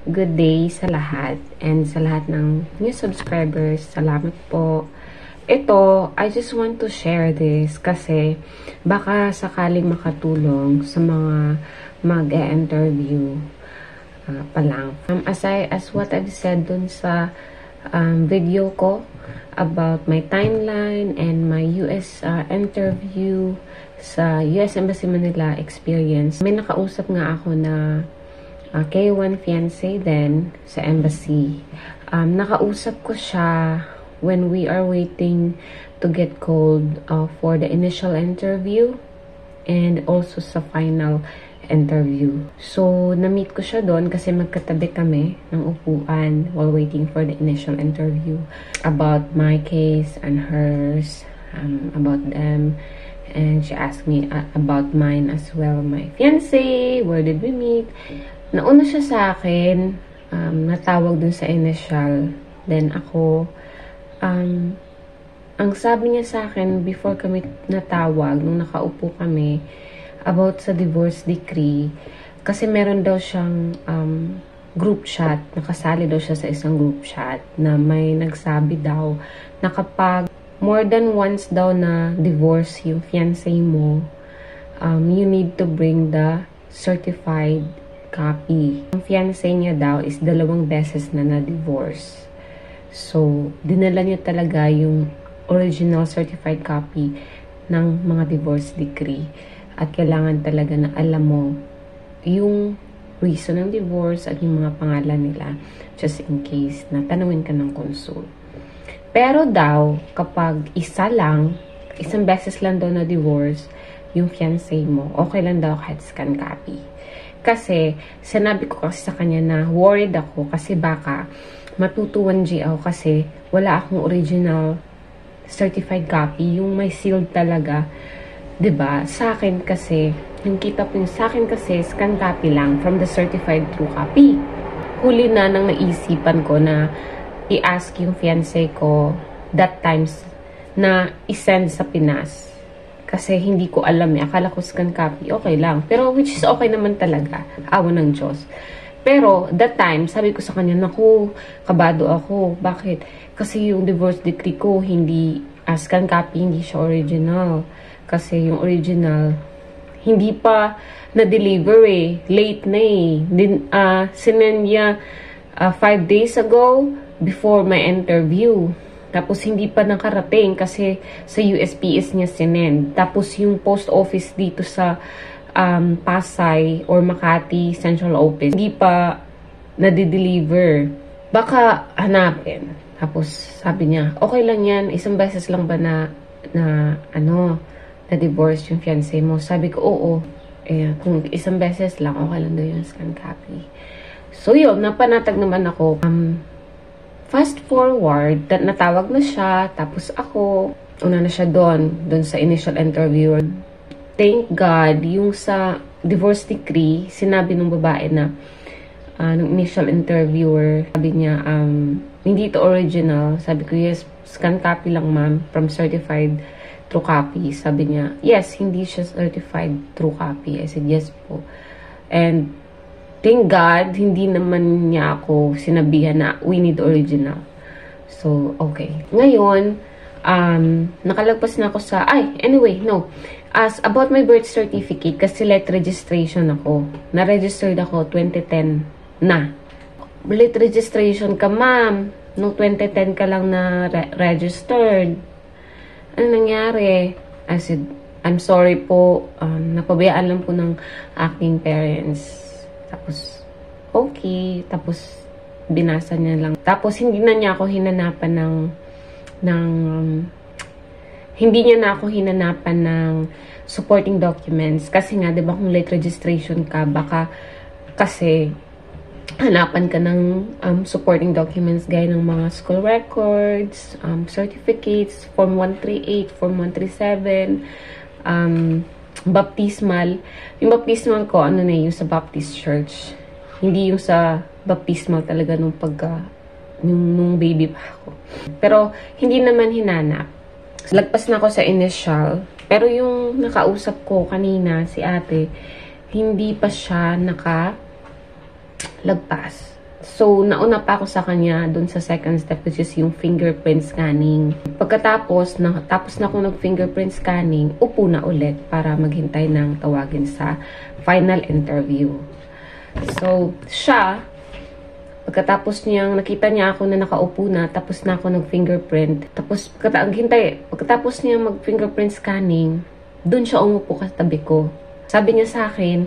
good day sa lahat and sa lahat ng new subscribers. Salamat po. Ito, I just want to share this kasi baka sakaling makatulong sa mga mag-e-interview pa lang. As what I've said dun sa video ko about my timeline and my US interview sa US Embassy Manila experience, may nakausap nga ako na K1 fiancé din sa embassy. Nakausap ko siya when we are waiting to get called for the initial interview and also sa final interview. So, na-meet ko siya doon kasi magkatabi kami ng upuan while waiting for the initial interview about my case and hers, about them. And she asked me about mine as well. My fiancé, where did we meet? Nauna siya sa akin, natawag dun sa initial. Then ako, ang sabi niya sa akin before kami natawag, nung nakaupo kami, about sa divorce decree, kasi meron daw siyang group chat, nakasali daw siya sa isang group chat, na may nagsabi daw na kapag more than once daw na divorce yung fiancé mo, you need to bring the certified copy. Ang fiancé niya daw is 2 beses na na-divorce. So, dinala niya talaga yung original certified copy ng mga divorce decree. At kailangan talaga na alam mo yung reason ng divorce at yung mga pangalan nila just in case na tanawin ka ng consul. Pero daw, kapag isang beses lang daw na divorce yung fiancé mo, okay lang daw kahit scan copy. Kasi, sinabi ko kasi sa kanya na worried ako kasi baka matutuwan ako kasi wala akong original certified copy, yung may sealed talaga. 'Di ba? Sa akin kasi, yung kita ko yung sa akin kasi, scan copy lang from the certified true copy. Huli na nang naisipan ko na i-ask yung fiancé ko that times na i-send sa Pinas. Kasi hindi ko alam akala ko scan copy, okay lang. Pero which is okay naman talaga. Awa ng Diyos. Pero that time, sabi ko sa kanya, naku, kabado ako. Bakit? Kasi yung divorce decree ko, hindi scan copy, hindi siya original. Kasi yung original, hindi pa na-deliver late na sinend niya 5 days ago before my interview. Tapos, hindi pa nakarating kasi sa USPS niya sinend. Tapos, yung post office dito sa Pasay or Makati Central Office, hindi pa nade-deliver. Baka hanapin. Tapos, sabi niya, okay lang yan. Isang beses lang ba na divorce yung fiancé mo? Sabi ko, oo. Kung isang beses lang, okay lang daw yung scan copy. So, yun. Napanatag naman ako. Fast forward, natawag na siya, tapos ako, una na siya doon sa initial interview. Thank God, yung sa divorce decree, sinabi ng babae na, ng initial interviewer, sabi niya, hindi ito original. Sabi ko, yes, scan copy lang ma'am, from certified true copy. Sabi niya, yes, hindi siya certified true copy. I said, yes po. And, thank God, hindi naman niya ako sinabihan na we need original. So, okay. Ngayon, nakalagpas na ako sa, as about my birth certificate, kasi late registration ako. Na-registered ako 2010 na. Late registration ka, ma'am. No, 2010 ka lang na registered. Ano nangyari? I said, I'm sorry po. Napabayaan lang po ng aking parents. Tapos, okay. Tapos, binasa niya lang. Tapos, hindi niya ako hinanapan ng supporting documents. Kasi nga, di ba, kung late registration ka, baka kasi hanapan ka ng supporting documents gaya ng mga school records, certificates, Form 138, Form 137, baptismal. Yung baptismal ko, yung sa Baptist Church. Hindi yung sa baptismal talaga nung baby pa ako. Pero, hindi naman hinanap. Lagpas na ako sa initial. Pero yung nakausap ko kanina, si ate, hindi pa siya nakalagpas So, nauna pa ako sa kanya dun sa second step, which is yung fingerprint scanning. Pagkatapos, tapos na ako nag-fingerprint scanning, upo na ulit para maghintay ng tawagin sa final interview. So, siya, pagkatapos nakita niya ako na nakaupo na, tapos na ako nag-fingerprint. Tapos, pagkatapos niya mag-fingerprint scanning, dun siya umupo katabi ko. Sabi niya sa akin,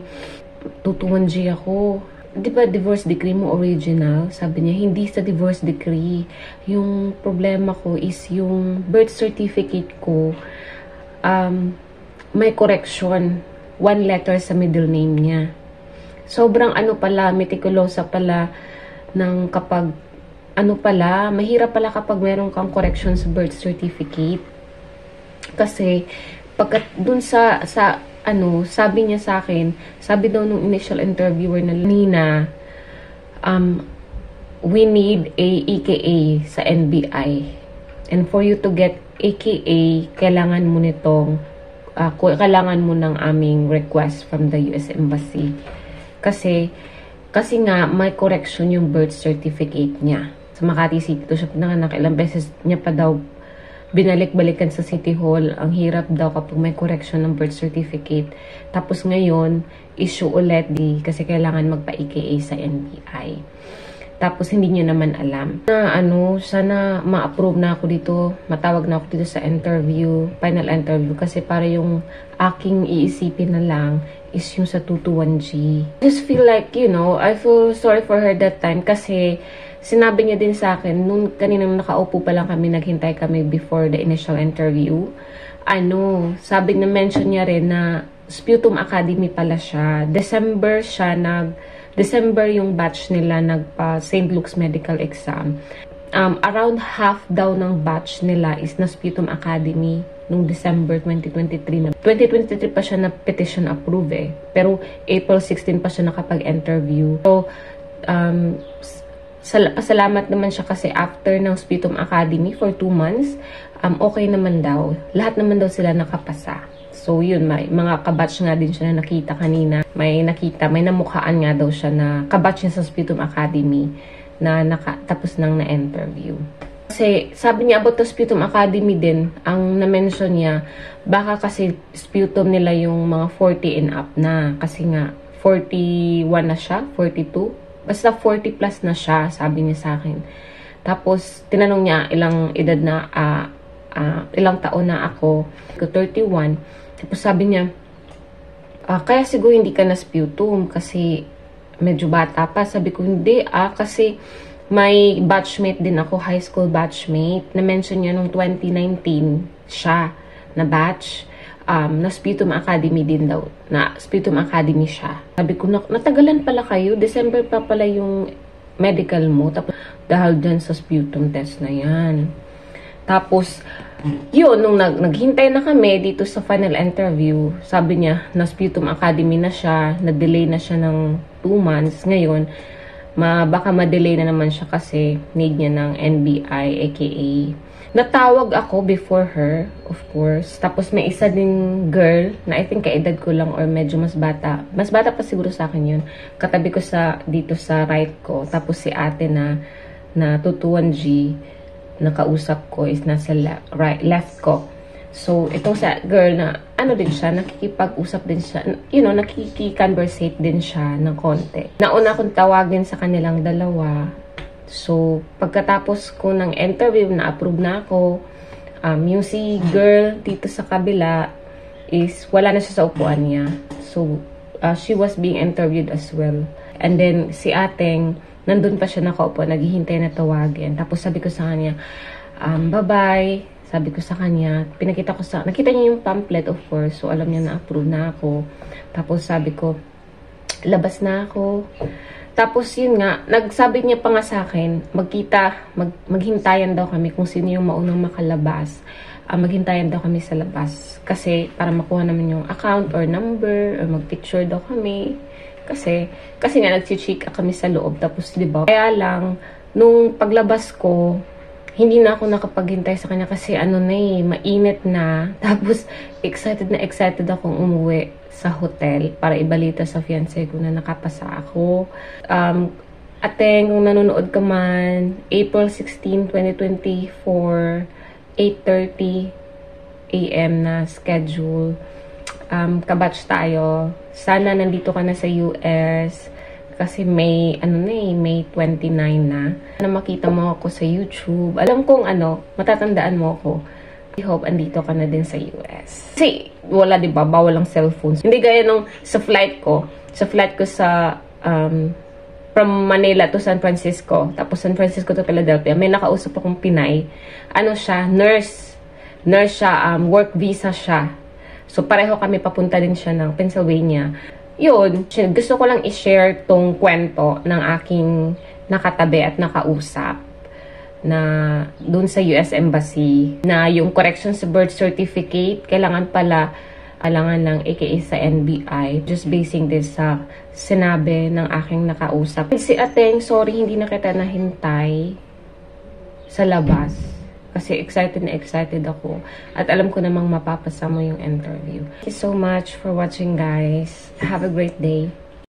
tutuwan G ako. Di ba divorce decree mo original? Sabi niya, hindi sa divorce decree. Yung problema ko is yung birth certificate ko, may correction. 1 letter sa middle name niya. Sobrang meticulosa pala ng kapag, mahirap pala kapag meron kang correction sa birth certificate. Kasi, dun sabi niya sa akin, sabi daw nung initial interviewer na Nina, we need a EKA sa NBI. And for you to get EKA, kailangan mo ng aming request from the US Embassy. Kasi nga, may correction yung birth certificate niya. Sa Makati City, ito siya pinanganak. Ilang beses niya pa daw binalik-balikan sa City Hall. Ang hirap daw kapag may correction ng birth certificate. Tapos ngayon, issue ulit kasi kailangan magpa-EKA sa NBI. Tapos hindi niya naman alam. Sana ma-approve na ako dito. Matawag na ako dito sa final interview. Kasi para yung aking iisipin na lang is yung sa 221G. I just feel like, I feel sorry for her that time kasi sinabi niya din sa akin, nung kaninang nakaupo pa lang kami, naghintay kami before the initial interview. Mention niya rin na Sputum Academy pala siya. December yung batch nila nagpa St. Luke's medical exam. Around half daw ng batch nila is na Sputum Academy nung December 2023. 2023 pa siya na petition approve Pero April 16 pa siya nakapag-interview. So, pasalamat naman siya kasi after ng Sputum Academy for 2 months, okay naman daw. Lahat naman daw sila nakapasa. So, yun, may mga kabatch nga din siya na nakita kanina. May namukhaan nga daw siya na kabatch niya sa Sputum Academy na tapos nang na-interview. Kasi, sabi niya about the Sputum Academy din, ang na-mention niya, baka kasi sputum nila yung mga 40 and up na. Kasi nga, 41 na siya, 42. Basta 40 plus na siya, sabi niya sa akin. Tapos, tinanong niya ilang edad na, ilang taon na ako. 31. Tapos sabi niya, kaya siguro hindi ka na sputum kasi medyo bata pa. Sabi ko, hindi kasi may batchmate din ako, high school batchmate. Na-mention niya nung 2019 siya na batch. Na Sputum Academy din daw. Na Sputum Academy siya. Sabi ko, natagalan pala kayo. December pa pala yung medical mo. Tapos, dahil dyan sa sputum test na yan. Tapos, yun, nung naghintay na kami dito sa final interview, sabi niya, na Sputum Academy na siya, na-delay na siya ng 2 months. Ngayon, baka ma-delay na naman siya kasi need niya ng NBI, aka. Natawag ako before her, of course. Tapos may isa ding girl na I think kaedad ko lang or medyo mas bata. Mas bata pa siguro sa akin yun. Katabi ko dito sa right ko. Tapos si ate na 221G nakausap ko is nasa left ko. So, itong sa girl na, din siya, nakikipag-usap din siya, nakiki-conversate din siya ng konti. Nauna akong tawagin sa kanilang dalawa. So, pagkatapos ko ng interview, na-approve na ako, yung si girl dito sa kabila is, wala na siya sa upuan niya. So, she was being interviewed as well. And then, si ateng, nandun pa siya nakaupo, naghihintay na tawagin. Tapos sabi ko sa kanya, bye-bye. Sabi ko sa kanya, nakita niya yung pamphlet of course. So alam niya na approve na ako. Tapos sabi ko, labas na ako. Tapos yun nga, nagsabi niya pa nga sa akin, maghintayan daw kami kung sino yung maunang makalabas. Maghintayan daw kami sa labas. Kasi para makuha naman yung account or number, or mag-picture daw kami. Kasi nga nag-check kami sa loob. Tapos, di ba? Kaya lang, nung paglabas ko, hindi na ako nakapaghintay sa kanya kasi mainit na. Tapos, excited akong umuwi sa hotel para ibalita sa fiancé ko na nakapasa ako. Ateng, kung nanonood ka man, April 16, 2024, 8:30 AM na schedule. Kabatch tayo. Sana nandito ka na sa US. Kasi May 29 na. Na makita mo ako sa YouTube. Alam kong matatandaan mo ako. I hope andito ka na din sa US. Kasi, wala diba, bawal ang cellphones. Hindi gaya nung sa flight ko. Sa flight ko sa, from Manila to San Francisco. Tapos San Francisco to Philadelphia. May nakausap akong Pinay. Siya, nurse. Nurse siya, work visa siya. So, pareho kami, papunta din siya ng Pennsylvania. Yun, gusto ko lang i-share tong kwento ng aking nakatabi at nakausap na dun sa US Embassy na yung correction sa birth certificate, kailangan ng AKA sa NBI. Just basing this sa sinabi ng aking nakausap. Si Ateng, sorry, hindi na kita nahintay sa labas. Kasi excited na excited ako. At alam ko namang mapapasa mo yung interview. Thank you so much for watching, guys. Have a great day.